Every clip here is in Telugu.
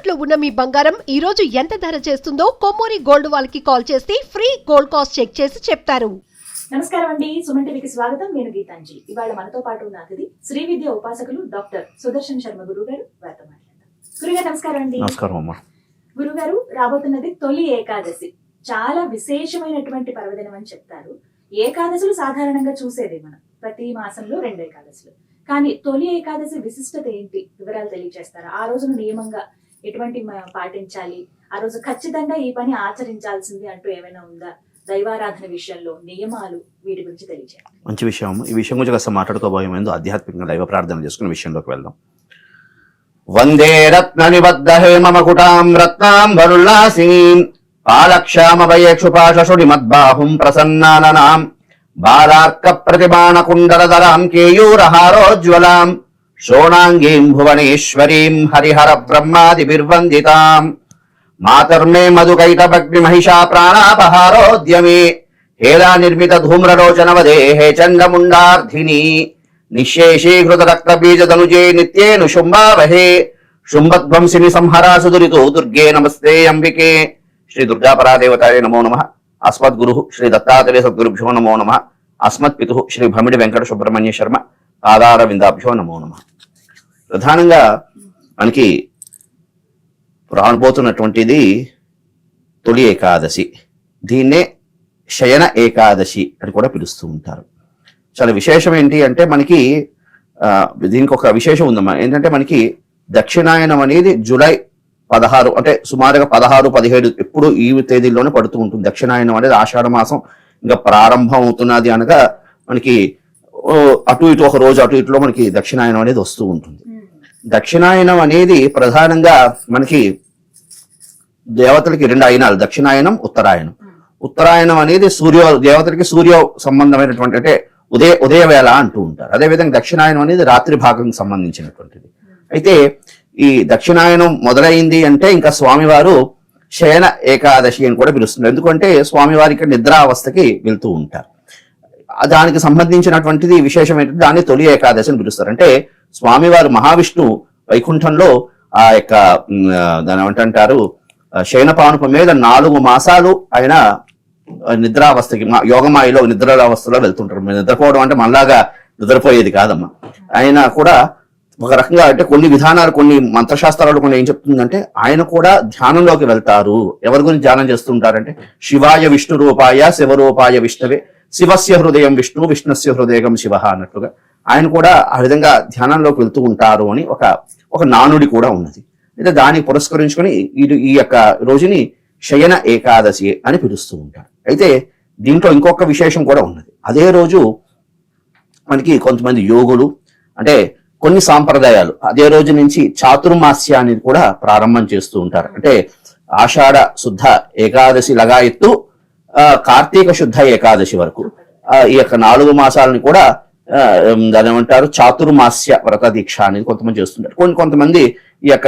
తాకట్లో ఉన్న మీ బంగారం ఈ రోజు ఎంత ధర చేస్తుందో కొమ్మూరి గోల్డ్ వాళ్ళకి కాల్ చేస్తే ఫ్రీ గోల్డ్ కాస్ట్ చెక్ చేసి చెప్తారు. నమస్కారం అండి, సుమన్ టీవీకి స్వాగతం. నేను గీతాంజలి. ఇవాళ మనతో పాటు ఉన్న అతిథి శ్రీ విద్య ఉపాసకులు డాక్టర్ సుదర్శన్ శర్మ గురువు గారు. వారితో మాట్లాడదాం. గురుగారు నమస్కారం అండి. నమస్కారం అమ్మా. గురుగారు, రాబోతున్నది తొలి ఏకాదశి. చాలా విశేషమైనటువంటి పర్వదినం అని చెప్తారు. ఏకాదశులు సాధారణంగా చూసేది మనం ప్రతి మాసంలో 2 ఏకాదశులు. కానీ తొలి ఏకాదశి విశిష్టత ఏంటి, వివరాలు తెలియజేస్తారా? ఆ రోజున నియమంగా ఎటువంటి పాటించాలి, ఆ రోజు ఖచ్చితంగా ఈ పని ఆచరించాల్సింది అంటూ ఏమైనా ఉందా? దైవారాధన విషయంలో నియమాలు, వీటి గురించి తెలియజేయండి. మంచి విషయం. ఈ విషయం గురించి కాస్త మాట్లాడుకోబోయే ముందు ఆధ్యాత్మికంగా దైవ ప్రార్థన చేసుకునే విషయంలోకి వెళ్దాం. వందే రత్న నిబద్ధ హేమకుటాం రత్నాం వరుల్లాసీం పాలక్షామవయేక్షుపాశుడి మద్బాహుం ప్రసన్నాననాం బాలార్క ప్రతిబాణ కుండలధరాం కేయూరహారోజ్వలాం శోణాంగీం భువనేశ్వరీం హరిహర బ్రహ్మాదిభిర్వందితాం మాతర్మే మధుకైటభగ్ని మహిషా ప్రాణాపహారోద్యమే హేలా నిర్మిత ధూమ్రలోచనవదే హే చండముండార్థిని నిశేషీకృత రక్త బీజదనుజే నిత్యేను శుంభావహే శుంభధ్వంసిని సంహరాసు దురితో దుర్గే నమస్తే అంబికే. శ్రీ దుర్గాపరాదేవతాయ నమో నమః. అస్మద్గురు శ్రీ దత్తాత్రేయ సద్గురుభ్యో నమో నమః. అస్మత్పితు శ్రీ భమిడి వెంకట సుబ్రహ్మణ్య శర్మ పాదార విందాభ్యో నమో నమః. ప్రధానంగా మనకి రాబోతున్నటువంటిది తొలి ఏకాదశి. దీన్నే శయన ఏకాదశి అని కూడా పిలుస్తూ ఉంటారు. చాలా విశేషం ఏంటి అంటే మనకి దీనికి ఒక విశేషం ఉందమ్మా. ఏంటంటే మనకి దక్షిణాయనం అనేది జూలై 16 అంటే సుమారుగా 16, 17 ఎప్పుడు ఈ తేదీల్లోనే పడుతూ ఉంటుంది. దక్షిణాయనం అనేది ఆషాఢ మాసం ఇంకా ప్రారంభం అవుతున్నది అనగా మనకి అటు ఇటు ఒక రోజు అటు ఇటులో మనకి దక్షిణాయనం అనేది వస్తూ ఉంటుంది. దక్షిణాయనం అనేది ప్రధానంగా మనకి దేవతలకి 2 ఆయనాలు, దక్షిణాయనం, ఉత్తరాయణం. ఉత్తరాయణం అనేది దేవతలకి సూర్య సంబంధమైనటువంటి అంటే ఉదయ వేళ అంటూ ఉంటారు. అదేవిధంగా దక్షిణాయనం అనేది రాత్రి భాగం సంబంధించినటువంటిది. అయితే ఈ దక్షిణాయనం మొదలైంది అంటే ఇంకా స్వామివారు శయన ఏకాదశి అని కూడా పిలుస్తున్నారు. ఎందుకంటే స్వామివారికి నిద్రావస్థకి వెళ్తూ ఉంటారు. దానికి సంబంధించినటువంటిది విశేషం ఏంటంటే దాన్ని తొలి ఏకాదశి అని పిలుస్తారు. అంటే స్వామివారు మహావిష్ణు వైకుంఠంలో ఆ యొక్క దాని ఏమంటారు శయనపానుప మీద 4 మాసాలు ఆయన నిద్రావస్థకి యోగమాయలో నిద్రావస్థలో వెళ్తుంటారు. నిద్రపోవడం అంటే మనలాగా నిద్రపోయేది కాదమ్మా. ఆయన కూడా ఒక రకంగా అంటే కొన్ని విధానాలు, కొన్ని మంత్రశాస్త్రాలు కొన్ని ఏం చెప్తుందంటే ఆయన కూడా ధ్యానంలోకి వెళ్తారు. ఎవరి గురించి ధ్యానం చేస్తుంటారంటే శివాయ విష్ణు రూపాయ శివరూపాయ విష్ణవే శివస్య హృదయం విష్ణు విష్ణుస్య హృదయం శివ అన్నట్లుగా ఆయన కూడా ఆ విధంగా ధ్యానంలోకి వెళ్తూ ఉంటారు అని ఒక నానుడి కూడా ఉన్నది. అయితే దాన్ని పురస్కరించుకొని ఈ యొక్క రోజుని శయన ఏకాదశి అని పిలుస్తూ ఉంటారు. అయితే దీంట్లో ఇంకొక విశేషం కూడా ఉన్నది. అదే రోజు మనకి కొంతమంది యోగులు అంటే కొన్ని సాంప్రదాయాలు అదే రోజు నుంచి చాతుర్మాస్యాన్ని కూడా ప్రారంభం చేస్తూ ఉంటారు. అంటే ఆషాఢ శుద్ధ ఏకాదశి లగాయత్తు కార్తీక శుద్ధ ఏకాదశి వరకు ఈ యొక్క 4 మాసాలని కూడా దాని ఏమంటారు చాతుర్మాస్య వ్రత దీక్ష అనేది కొంతమంది చేస్తుంటారు. కొంతమంది ఈ యొక్క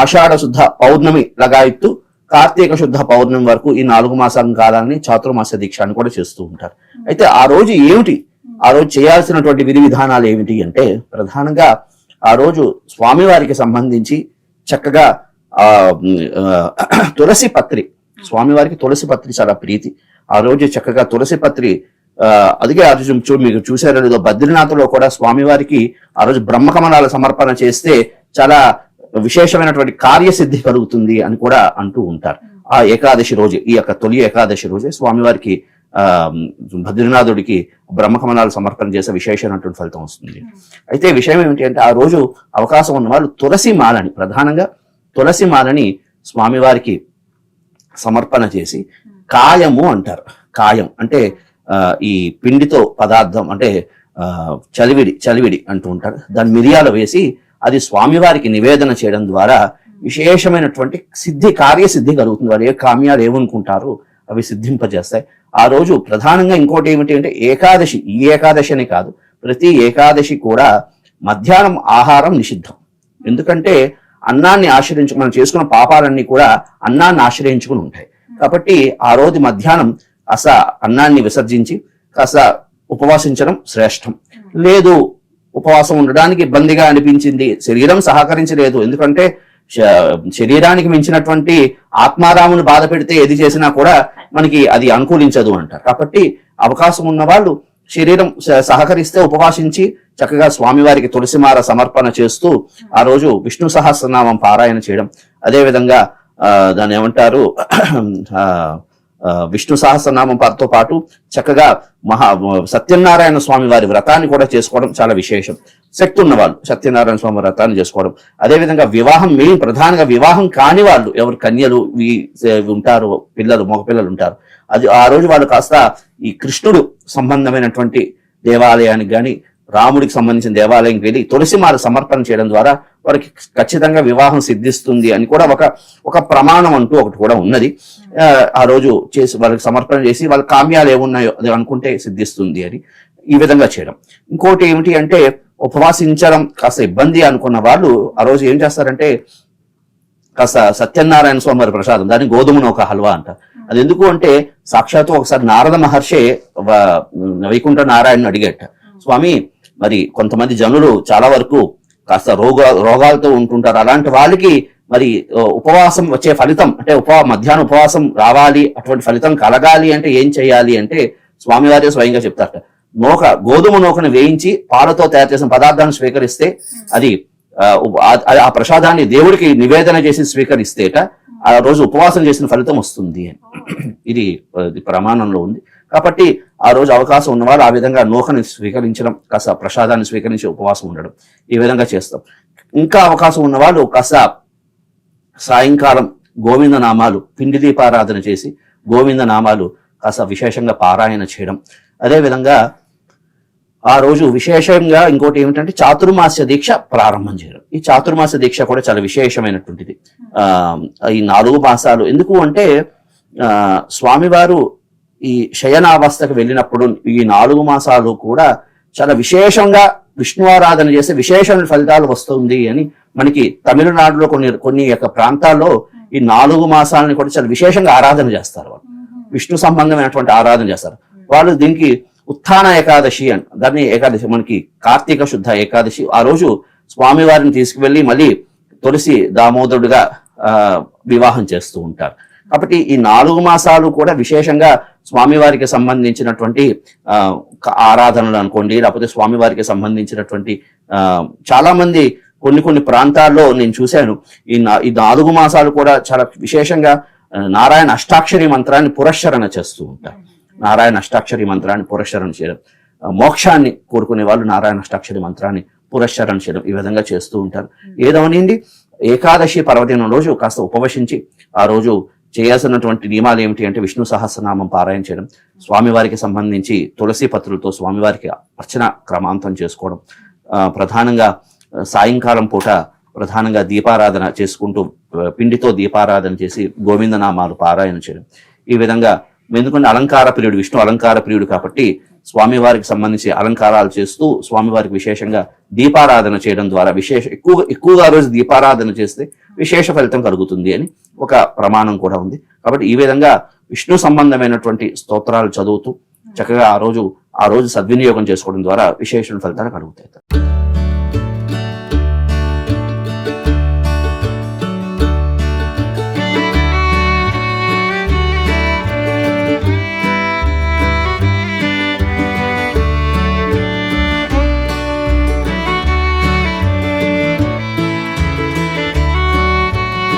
ఆషాఢ శుద్ధ పౌర్ణమి లగాయత్తు కార్తీక శుద్ధ పౌర్ణమి వరకు ఈ 4 మాసాల కాలాన్ని చాతుర్మాస్య దీక్ష అని కూడా చేస్తూ ఉంటారు. అయితే ఆ రోజు ఏమిటి, ఆ రోజు చేయాల్సినటువంటి విధి విధానాలు ఏమిటి అంటే ప్రధానంగా ఆ రోజు స్వామివారికి సంబంధించి చక్కగా తులసి పత్రి, స్వామివారికి తులసి పత్రి చాలా ప్రీతి. ఆ రోజు చక్కగా తులసి పత్రి అదిగే ఆ రోజు మీకు చూసారో లేదో బద్రీనాథ్లో కూడా స్వామివారికి ఆ రోజు బ్రహ్మకమలాల సమర్పణ చేస్తే చాలా విశేషమైనటువంటి కార్యసిద్ధి కలుగుతుంది అని కూడా అంటూ ఉంటారు. ఆ ఏకాదశి రోజు, ఈ యొక్క తొలి ఏకాదశి రోజే స్వామివారికి బద్రీనాథుడికి బ్రహ్మకమలాలు సమర్పణ చేసే విశేషమైనటువంటి ఫలితం వస్తుంది. అయితే విషయం ఏమిటి అంటే ఆ రోజు అవకాశం ఉన్న వాళ్ళు తులసి మాలని, ప్రధానంగా తులసి మాలని స్వామివారికి సమర్పణ చేసి కాయము అంటారు. కాయం అంటే ఈ పిండితో పదార్థం అంటే చలివిడి అంటూ ఉంటారు. దాన్ని మిరియాలు వేసి అది స్వామివారికి నివేదన చేయడం ద్వారా విశేషమైనటువంటి కార్యసిద్ధి కలుగుతుంది. వారు ఏ కామ్యాలు ఏమనుకుంటారు అవి సిద్ధింపజేస్తాయి. ఆ రోజు ప్రధానంగా ఇంకోటి ఏమిటి అంటే ఏకాదశి, ఈ ఏకాదశి అని కాదు, ప్రతి ఏకాదశి కూడా మధ్యాహ్నం ఆహారం నిషిద్ధం. ఎందుకంటే అన్నాన్ని మనం చేసుకున్న పాపాలన్నీ కూడా అన్నాన్ని ఆశ్రయించుకుని ఉంటాయి. కాబట్టి ఆ రోజు మధ్యాహ్నం కాస్త అన్నాన్ని విసర్జించి కాస్త ఉపవాసించడం శ్రేష్టం. లేదు ఉపవాసం ఉండడానికి ఇబ్బందిగా అనిపించింది, శరీరం సహకరించలేదు, ఎందుకంటే శరీరానికి మించినటువంటి ఆత్మారాముని బాధ పెడితే ఏది చేసినా కూడా మనకి అది అనుకూలించదు అంటారు. కాబట్టి అవకాశం ఉన్న వాళ్ళు శరీరం సహకరిస్తే ఉపవాసించి చక్కగా స్వామివారికి తులసిమాల సమర్పణ చేస్తూ ఆ రోజు విష్ణు సహస్రనామం పారాయణ చేయడం, అదేవిధంగా దాన్ని ఏమంటారు విష్ణు సహస్రనామం తో పాటు చక్కగా సత్యనారాయణ స్వామి వారి వ్రతాన్ని కూడా చేసుకోవడం చాలా విశేషం. శక్తి ఉన్న వాళ్ళు సత్యనారాయణ స్వామి వ్రతాన్ని చేసుకోవడం, అదేవిధంగా వివాహం మెయిన్ ప్రధానంగా వివాహం కాని వాళ్ళు ఎవరు కన్యలు ఉంటారు, పిల్లలు మగపిల్లలు ఉంటారు, అది ఆ రోజు వాళ్ళు కాస్త ఈ కృష్ణుడు సంబంధమైనటువంటి దేవాలయానికి కానీ రాముడికి సంబంధించిన దేవాలయంకి వెళ్ళి తులసిమాల సమర్పణ చేయడం ద్వారా వారికి ఖచ్చితంగా వివాహం సిద్ధిస్తుంది అని కూడా ఒక ప్రమాణం అంటూ ఒకటి కూడా ఉన్నది. ఆ రోజు చేసి వాళ్ళకి సమర్పణ చేసి వాళ్ళ కామ్యాలు ఏమున్నాయో అది అనుకుంటే సిద్ధిస్తుంది అని ఈ విధంగా చేయడం. ఇంకోటి ఏమిటి అంటే ఉపవాసించడం కాస్త ఇబ్బంది అనుకున్న వాళ్ళు ఆ రోజు ఏం చేస్తారంటే కాస్త సత్యనారాయణ స్వామి వారి ప్రసాదం, దాన్ని గోధుమను ఒక హల్వా అంటారు. అది ఎందుకు అంటే సాక్షాత్తు ఒకసారి నారద మహర్షి వైకుంఠ నారాయణ అడిగేట, స్వామి మరి కొంతమంది జనులు చాలా వరకు కాస్త రోగాలతో ఉంటుంటారు, అలాంటి వాళ్ళకి మరి ఉపవాసం వచ్చే ఫలితం అంటే మధ్యాహ్నం ఉపవాసం రావాలి, అటువంటి ఫలితం కలగాలి అంటే ఏం చేయాలి అంటే స్వామివారే స్వయంగా చెప్తారట, గోధుమ నూకను వేయించి పాలతో తయారు చేసిన పదార్థాన్ని స్వీకరిస్తే అది ఆ ప్రసాదాన్ని దేవుడికి నివేదన చేసి స్వీకరిస్తేట ఆ రోజు ఉపవాసం చేసిన ఫలితం వస్తుంది అని ఇది ప్రమాణంలో ఉంది. కాబట్టి ఆ రోజు అవకాశం ఉన్నవాళ్ళు ఆ విధంగా నూకని స్వీకరించడం, కాస్త ప్రసాదాన్ని స్వీకరించి ఉపవాసం ఉండడం ఈ విధంగా చేస్తాం. ఇంకా అవకాశం ఉన్నవాళ్ళు కాస్త సాయంకాలం గోవింద నామాలు పిండి దీపారాధన చేసి గోవింద నామాలు కాస్త విశేషంగా పారాయణ చేయడం, అదేవిధంగా ఆ రోజు విశేషంగా ఇంకోటి ఏమిటంటే చాతుర్మాస్య దీక్ష ప్రారంభం చేయడం. ఈ చాతుర్మాస్య దీక్ష కూడా చాలా విశేషమైనటువంటిది. ఈ 4 మాసాలు ఎందుకు అంటే స్వామివారు ఈ శయనావస్థకు వెళ్ళినప్పుడు ఈ 4 మాసాలు కూడా చాలా విశేషంగా విష్ణు ఆరాధన చేస్తే విశేషమైన ఫలితాలు వస్తుంది అని మనకి తమిళనాడులో కొన్ని యొక్క ప్రాంతాల్లో ఈ 4 మాసాలని కూడా చాలా విశేషంగా ఆరాధన చేస్తారు. వాళ్ళు విష్ణు సంబంధమైనటువంటి ఆరాధన చేస్తారు. వాళ్ళు దీనికి ఉత్థాన ఏకాదశి అని దాన్ని ఏకాదశి మనకి కార్తీక శుద్ధ ఏకాదశి. ఆ రోజు స్వామివారిని తీసుకువెళ్ళి మళ్ళీ తులసి దామోదరుడుగా వివాహం చేస్తూ ఉంటారు. కాబట్టి ఈ 4 మాసాలు కూడా విశేషంగా స్వామివారికి సంబంధించినటువంటి ఆరాధనలు అనుకోండి, లేకపోతే స్వామివారికి సంబంధించినటువంటి చాలా మంది కొన్ని ప్రాంతాల్లో నేను చూశాను ఈ 4 మాసాలు కూడా చాలా విశేషంగా నారాయణ అష్టాక్షరి మంత్రాన్ని పురస్చరణ చేస్తూ ఉంటారు. నారాయణ అష్టాక్షరి మంత్రాన్ని పురస్చరణ చేయడం, మోక్షాన్ని కోరుకునే వాళ్ళు నారాయణ అష్టాక్షరి మంత్రాన్ని పురస్చరణ చేయడం ఈ విధంగా చేస్తూ ఉంటారు. ఏదవనింది ఏకాదశి పర్వదినం రోజు కాస్త ఉపవసించి ఆ రోజు చేయాల్సినటువంటి నియమాలు ఏమిటి అంటే విష్ణు సహస్రనామం పారాయణ చేయడం, స్వామివారికి సంబంధించి తులసి పత్రులతో స్వామివారికి అర్చన క్రమాంతం చేసుకోవడం, ప్రధానంగా సాయంకాలం పూట ప్రధానంగా దీపారాధన చేసుకుంటూ పిండితో దీపారాధన చేసి గోవిందనామాలు పారాయణ చేయడం. ఈ విధంగా ఎందుకంటే అలంకార ప్రియుడు విష్ణు అలంకార ప్రియుడు కాబట్టి స్వామివారికి సంబంధించి అలంకారాలు చేస్తూ స్వామివారికి విశేషంగా దీపారాధన చేయడం ద్వారా ఎక్కువగా రోజు దీపారాధన చేస్తే విశేష ఫలితం కలుగుతుంది అని ఒక ప్రమాణం కూడా ఉంది. కాబట్టి ఈ విధంగా విష్ణు సంబంధమైనటువంటి స్తోత్రాలు చదువుతూ చక్కగా ఆ రోజు సద్వినియోగం చేసుకోవడం ద్వారా విశేష ఫలితాలు కలుగుతాయి.